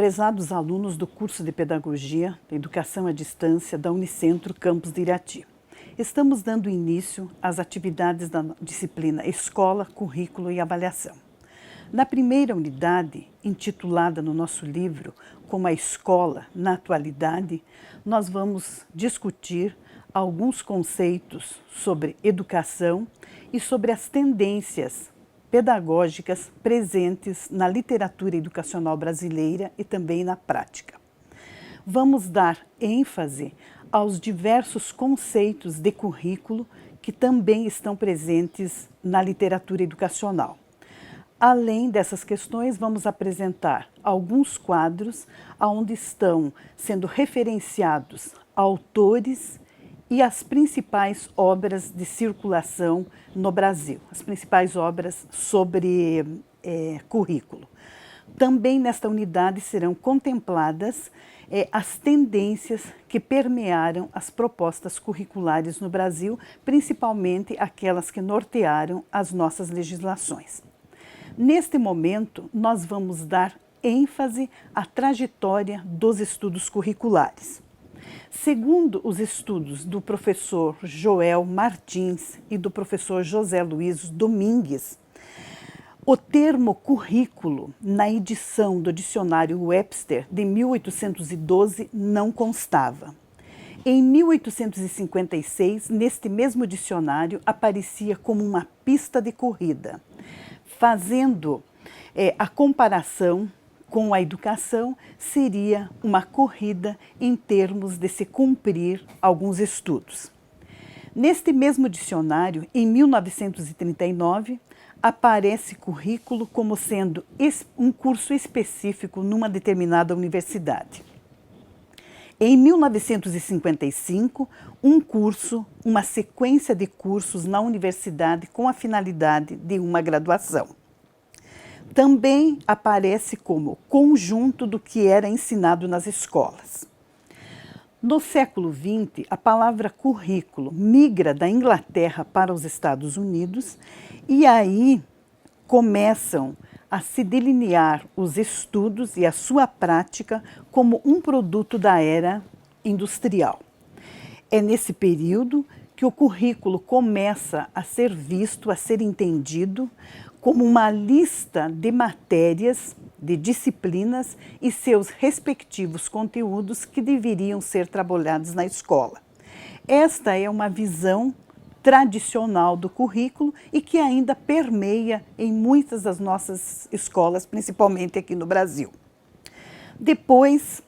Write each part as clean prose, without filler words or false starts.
Prezados alunos do curso de Pedagogia, Educação à Distância da Unicentro Campus de Irati, estamos dando início às atividades da disciplina Escola, Currículo e Avaliação. Na primeira unidade, intitulada no nosso livro como a Escola na Atualidade, nós vamos discutir alguns conceitos sobre educação e sobre as tendências pedagógicas presentes na literatura educacional brasileira e também na prática. Vamos dar ênfase aos diversos conceitos de currículo que também estão presentes na literatura educacional. Além dessas questões, vamos apresentar alguns quadros onde estão sendo referenciados autores e as principais obras de circulação no Brasil, as principais obras sobre currículo. Também nesta unidade serão contempladas as tendências que permearam as propostas curriculares no Brasil, principalmente aquelas que nortearam as nossas legislações. Neste momento, nós vamos dar ênfase à trajetória dos estudos curriculares. Segundo os estudos do professor Joel Martins e do professor José Luiz Domingues, o termo currículo na edição do dicionário Webster de 1812 não constava. Em 1856, neste mesmo dicionário, aparecia como uma pista de corrida, fazendo a comparação com a educação, seria uma corrida em termos de se cumprir alguns estudos. Neste mesmo dicionário, em 1939, aparece currículo como sendo um curso específico numa determinada universidade. Em 1955, um curso, uma sequência de cursos na universidade com a finalidade de uma graduação. Também aparece como conjunto do que era ensinado nas escolas. No século XX, a palavra currículo migra da Inglaterra para os Estados Unidos e aí começam a se delinear os estudos e a sua prática como um produto da era industrial. É nesse período que o currículo começa a ser visto, a ser entendido como uma lista de matérias, de disciplinas e seus respectivos conteúdos que deveriam ser trabalhados na escola. Esta é uma visão tradicional do currículo e que ainda permeia em muitas das nossas escolas, principalmente aqui no Brasil. Depois,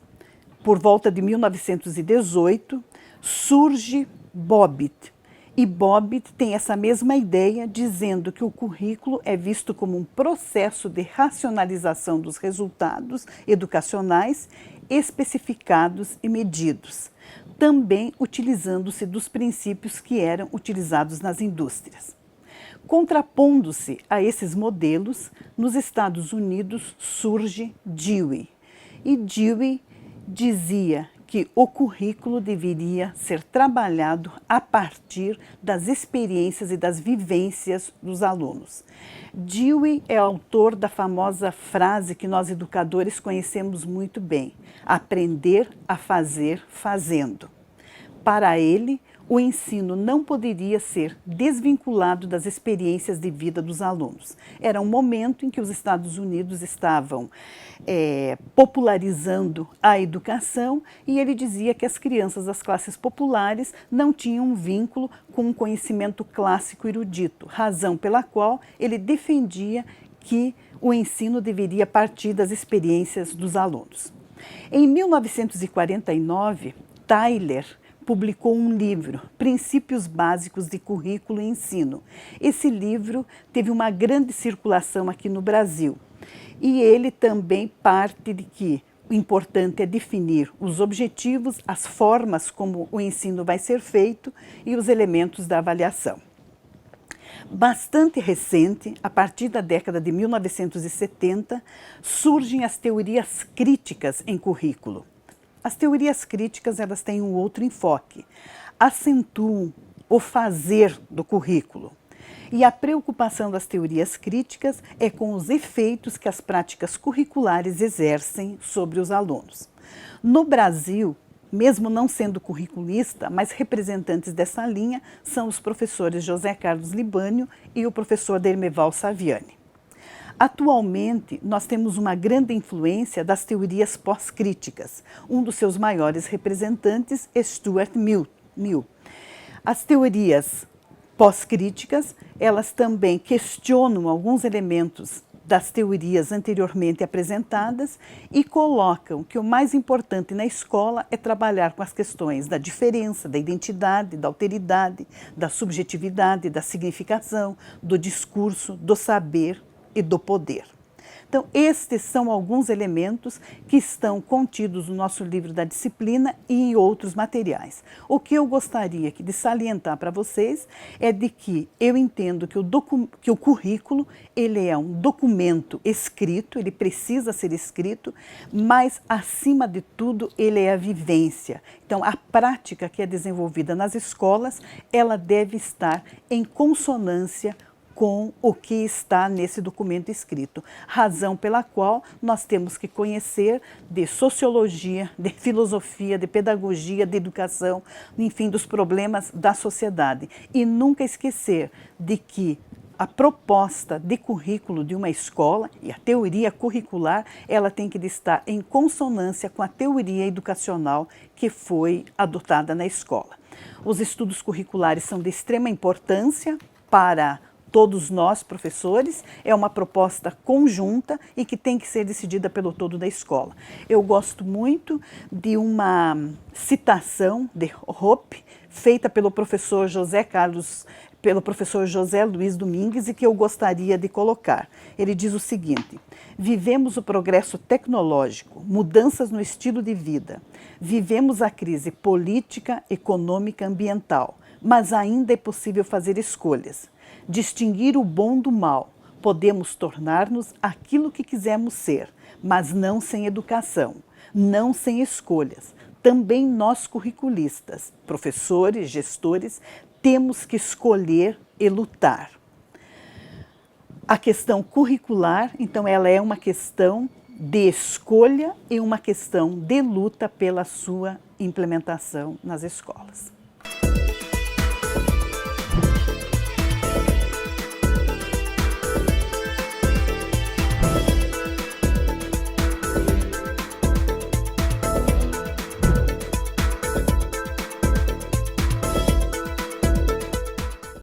por volta de 1918, surge Bobbitt. E Bobbitt tem essa mesma ideia, dizendo que o currículo é visto como um processo de racionalização dos resultados educacionais especificados e medidos, também utilizando-se dos princípios que eram utilizados nas indústrias. Contrapondo-se a esses modelos, nos Estados Unidos surge Dewey. E Dewey dizia que o currículo deveria ser trabalhado a partir das experiências e das vivências dos alunos. Dewey é autor da famosa frase que nós educadores conhecemos muito bem: aprender a fazer fazendo. Para ele, o ensino não poderia ser desvinculado das experiências de vida dos alunos. Era um momento em que os Estados Unidos estavam popularizando a educação e ele dizia que as crianças das classes populares não tinham um vínculo com um conhecimento clássico erudito, razão pela qual ele defendia que o ensino deveria partir das experiências dos alunos. Em 1949, Tyler publicou um livro, Princípios Básicos de Currículo e Ensino. Esse livro teve uma grande circulação aqui no Brasil e ele também parte de que o importante é definir os objetivos, as formas como o ensino vai ser feito e os elementos da avaliação. Bastante recente, a partir da década de 1970, surgem as teorias críticas em currículo. As teorias críticas, elas têm um outro enfoque, acentuam o fazer do currículo E a preocupação das teorias críticas é com os efeitos que as práticas curriculares exercem sobre os alunos. No Brasil, mesmo não sendo curriculista, mas representantes dessa linha são os professores José Carlos Libânio e o professor Dermeval Saviani. Atualmente, nós temos uma grande influência das teorias pós-críticas. Um dos seus maiores representantes é Stuart Mill. As teorias pós-críticas, elas também questionam alguns elementos das teorias anteriormente apresentadas e colocam que o mais importante na escola é trabalhar com as questões da diferença, da identidade, da alteridade, da subjetividade, da significação, do discurso, do saber e do poder. Então, estes são alguns elementos que estão contidos no nosso livro da disciplina e em outros materiais. O que eu gostaria de salientar para vocês é de que eu entendo que o currículo ele é um documento escrito, ele precisa ser escrito, mas, acima de tudo, ele é a vivência. Então, a prática que é desenvolvida nas escolas, ela deve estar em consonância com o que está nesse documento escrito, razão pela qual nós temos que conhecer de sociologia, de filosofia, de pedagogia, de educação, enfim, dos problemas da sociedade. E nunca esquecer de que a proposta de currículo de uma escola e a teoria curricular, ela tem que estar em consonância com a teoria educacional que foi adotada na escola. Os estudos curriculares são de extrema importância para todos nós, professores, é uma proposta conjunta e que tem que ser decidida pelo todo da escola. Eu gosto muito de uma citação de Hoppe, feita pelo professor José Luiz Domingues e que eu gostaria de colocar. Ele diz o seguinte: vivemos o progresso tecnológico, mudanças no estilo de vida, vivemos a crise política, econômica, ambiental, mas ainda é possível fazer escolhas. Distinguir o bom do mal. Podemos tornar-nos aquilo que quisermos ser, mas não sem educação, não sem escolhas. Também nós curriculistas, professores, gestores, temos que escolher e lutar. A questão curricular, então, ela é uma questão de escolha e uma questão de luta pela sua implementação nas escolas.